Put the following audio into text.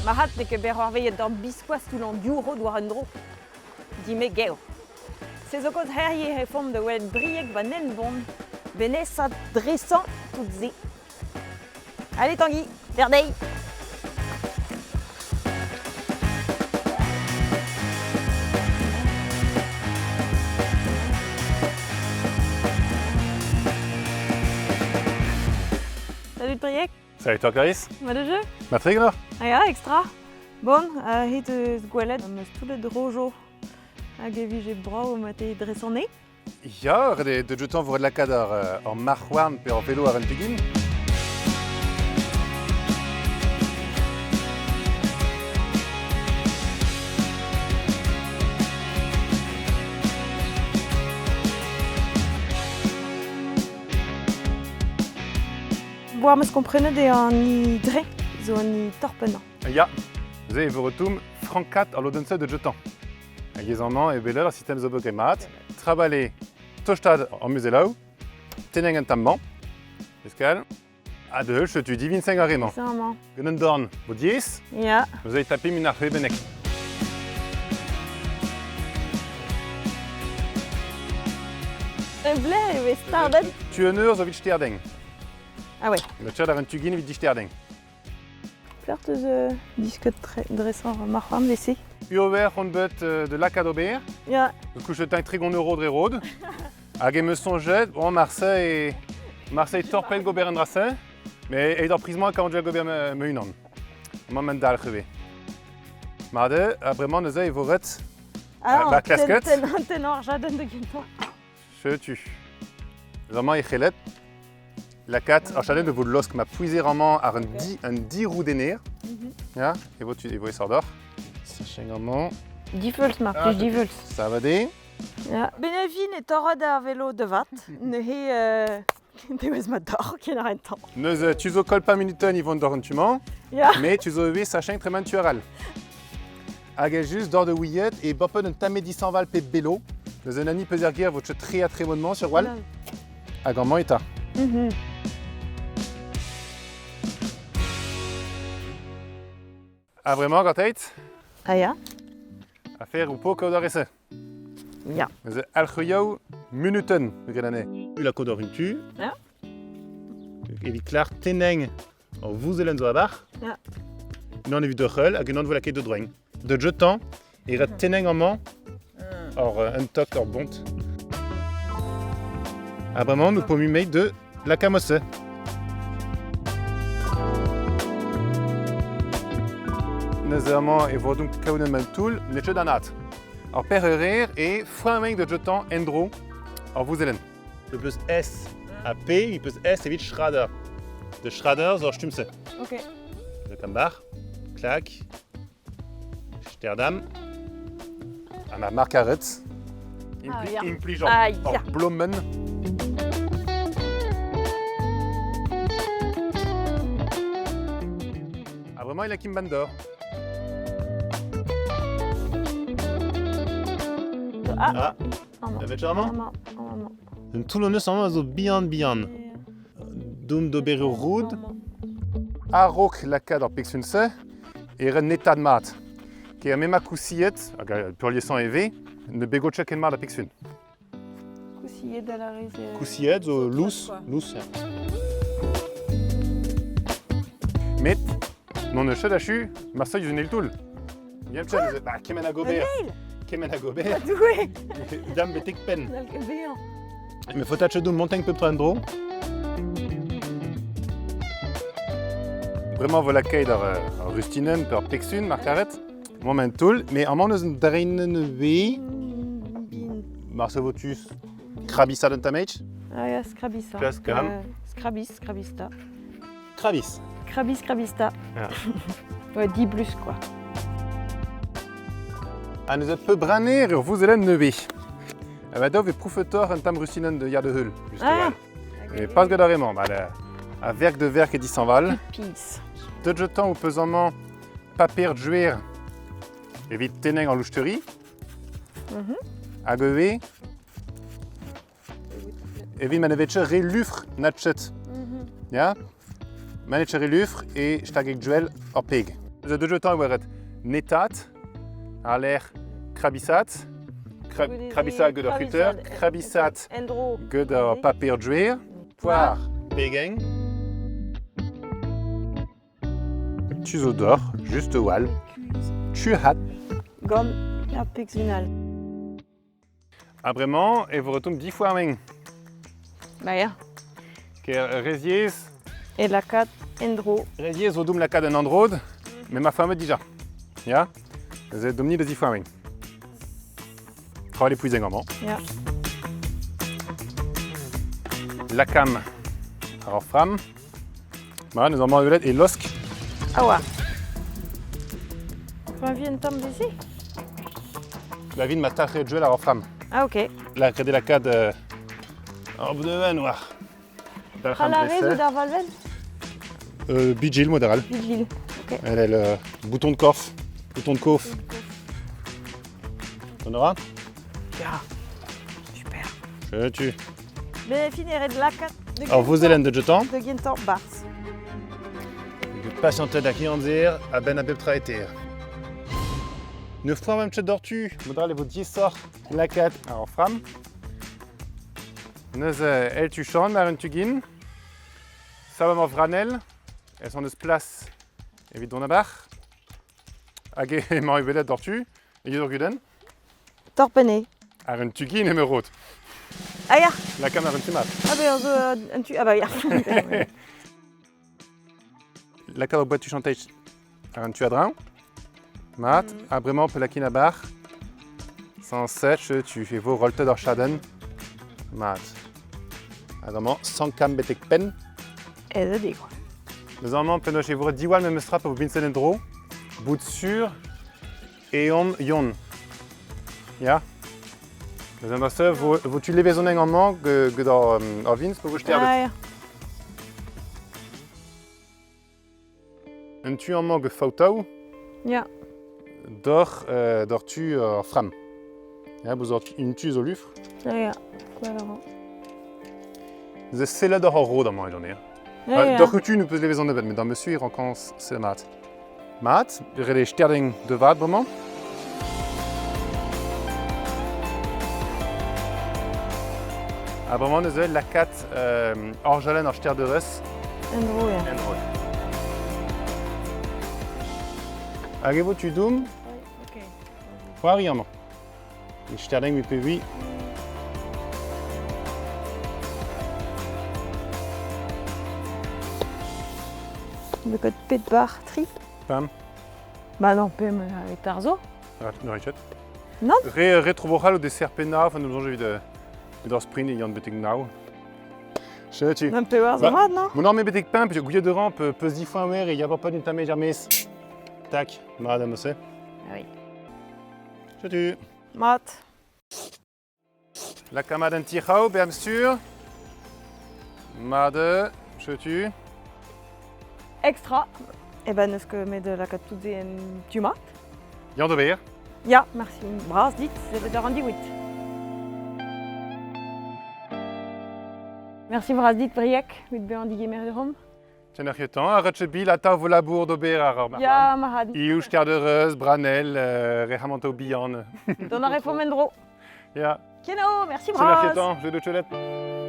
Mahat de que berorveillet dans bisquas tout l'an duro doarendro. Dime geo. Ces ocos herrier reform de wed briek van nenbon. Benessa dressant tout zé. Allez Tanguy, Verdeil. Salut Briek. Salut toi Clarisse, Wat de jeu? Matrigue là? Ah ja, extra. Bon, hit gwelet meus tout le drojo. Hag evije brao mate dressonne. Ja, de jeton voor la kadar en marchouarn per vélo ar an pegin. Boa meus komprenet eo an I dre, zo an I torpennan. Ja, ze e voretum frankat ar lodense de jeton. Hag ez an e beler sistem zo beke mat, trabale tochtad an muzelau, teneng an tamban, eskal, a de heuch tu divin seng ar emañ. Sama. Gant an dorn bo diez, Ja. vous avez tapé min ar febenek. E ble e vez stardet. Tu en eur zo vit sterdeng. Ah ouais. Le tchad ar an tugin vit di sterdeng. Pleurt eus disket dressant marcham vese. Uover on bet de la kadober, Ja. le couchetin trigon euro dre rod. Hag e meus sonjet, bon Marseille torpen gober an drasen, mais e d'ar prizman ka onjel gober me unan. Ma man dal creve. Marde, a bremañ neuze e voret ba klasket. Ten ar jaden de gento. Je tu. Vraiment e chelet. La kat, ar chaden de vod losk ma pouize ramant ar un di roudener. Ja, e vo e sordor. Sacheng ramant. Divuls mar, plus divuls. Ça va de. Ja. Benevin e torrod ar velo de vat. Ne he deus ma dor ken ar entan. Neuze, tu zo kol pa minuten i vont d'or tuman, Ja. mais tu zo eve sacheng treman tuaral. Hag e just d'or de ouillet e bopen un tamet disanval pe belo. Neuze an ani peus ger vot tre a tremonnement sur wal. Hag an man eta. Ah vraiment ganteit? Ah ja? A faire ou po kaodor esse. Ja. Neuze alc'heuioù minuten gret ane. La kaodor un tu. Ja. Evit klar teneng an vouzelen zo abar. Ja. Unan evit de c'heul hag unan vo lakaet de droeng. De jetan e ret teneng an man or un tok or bont. Ah vraiment nous pomu meit de la camosse. Neuze amañ e vodunk kaounen man toul netche danat. Ar per eurer e foameig de jetan endro ar vouzelen. Le peus S a P, il peus S evit schrader. De schrader zo ar stumse. Ok. De kambar, klak, sterdam, an ar markaret, Ah, ja. implij Ah, ar ja. blommen. Ah, vraiment, il a kim bandor. Ah. Ah, Amañ. evet charmant. Amañ. Un toulonneus an zo bihan. Doum d'oberur roud, a-rok lakad ar peksunse, e ren netad mat. Ke a mema kousiet, hag a purliesan eve, ne bego ken mat a peksun. Kousiet da la rez. Kousiet, zo lous. Met, non eus a chu, Marseille eus un el toul. Bien tchad, kemen a gober. Kemen a gober, Doué. dam betek pen. Dal ke bean. Me fotat doum monteng peu prendro. Vraiment vo lakaet ar rustinen per peksun, markaret. Moment toul, mais an man eus un dreinen ve, Marse votus, krabisa d'un tamech. Ah ja, Scrabista. Plus kam. Scrabista. Krabis. Scrabista. Ja. Ouais, 10 plus quoi. An eus peu braner ur vouzelen neve. Va dov e proufetor un tam rustinen de ya de heul. Ah. Et pas gant ar emañ, a verk de verk e disanval. Peace. De jetan ou pesamment papier juer evit teneng an lousterie. Hag eve evit man evit re lufr natchet. Ja? Man etche re lufr e stag eg duel ar peg. de deux jetons weret netat, à l'air krabisat, krabisat de hutter, krabisat Endro. de papier jouer, poire, begeng. Tu odor, juste wal, tu hat. Gom. Ja, pixinal. Vraiment, et vous retombez 10 fois ming. Bah ja. Car Résiers, Et la 4. Endro. Résiers odum la cade en androde, mais ma femme déjà. Ja? Vous êtes domini de 10 fois ming. Trois les puisés en Ja. La cam, alors fram. Voilà, nous avons et l'osc. Awa. Quand vient Tom ici? La vie de ma tare de jouer la fram. Ah ok. La crédit la cade en bout de vin noir. Halarez ou d'Arvalven? Bidjil modéral. Vigile. Elle est le bouton de corf. Bouton de coff. T'en auras? Ja. Super. Je tue. Ben finirait de la 4. Alors vos élèves de jetant. De Gintor Bars. De patienter d'acquis en dire à ben abeb traiter. 9 fois même chez d'ortu. Modéral et vos 10 sort. La 4. Alors fram. Neuze elle tu chantes, mais tu guines. Ça va m'en vranel. Elles sont de ce place. Évite dans la barre. Agé et m'en révélé d'ortu. Et you d'orguden. Torpené. Arren tu guines et me rote. Ah ja. La caméra un petit mat. Ah ben on tu. Ah bah ja. La carte au bois tu chantais. Arren tu adrin. Mat. A vraiment pelaki na barre. Sans sèche tu fais vos rolte d'orchaden. Mat. Adamant sans cam betek pen. Et de dit quoi. Nous avons peno chez vous diwal même strap au binsen dro. Bout sur et on yon. Ja. Nous avons ça vous tu lever en manque que dans Vins pour vous jeter Ah ja. un tu en manque photo Ja. d'or tu fram. Ja, vous avez une tu au lufre. Ja ja. Voilà. C'est là d'or ro dans ma journée. Ja ja. D'or que tu nous peux lever en bed, mais dans monsieur il rencontre c'est mat. Mat, il les sterding de vad vraiment. Ah vraiment nous avons la 4 orgelen en ster de Russ. Endro ja. En rot. Arrivo tu doum, Ok. variant. Les sterding mi peut oui. Le code P de bar tri. Pam. Bah non, P avec Tarzo. Richet. Non. Retrovoral au dessert pena, enfin nous avons envie de sprint et Yann Betek now. Je tu. Un peu war Bah. zamad, non? Mon armée Betek pain, puis gouillet de rampe, peut 10 fois mer et il y a pas d'une tamé jamais. Tac, madame c'est. Ah oui. Je tu. Mat. La camade un tirao, bien sûr. Made, je tu. Extra. Et ben est-ce que met de la 4 toutes et tu mat? Yann de Beer. Ja, merci. Bras dit, c'est de Randy Witt. Merci Brasdit Briek, mit Beandi Gemer de Rome. Tiens, temps, arrête bil, à ta volabour d'Aubert à Rome. Ja, Mahad. Iou, ster de Reus, Branel, Rehamanto Bihan. Don a refomendro. Ja, Keno, merci tiens, Bras. temps, je de cholette.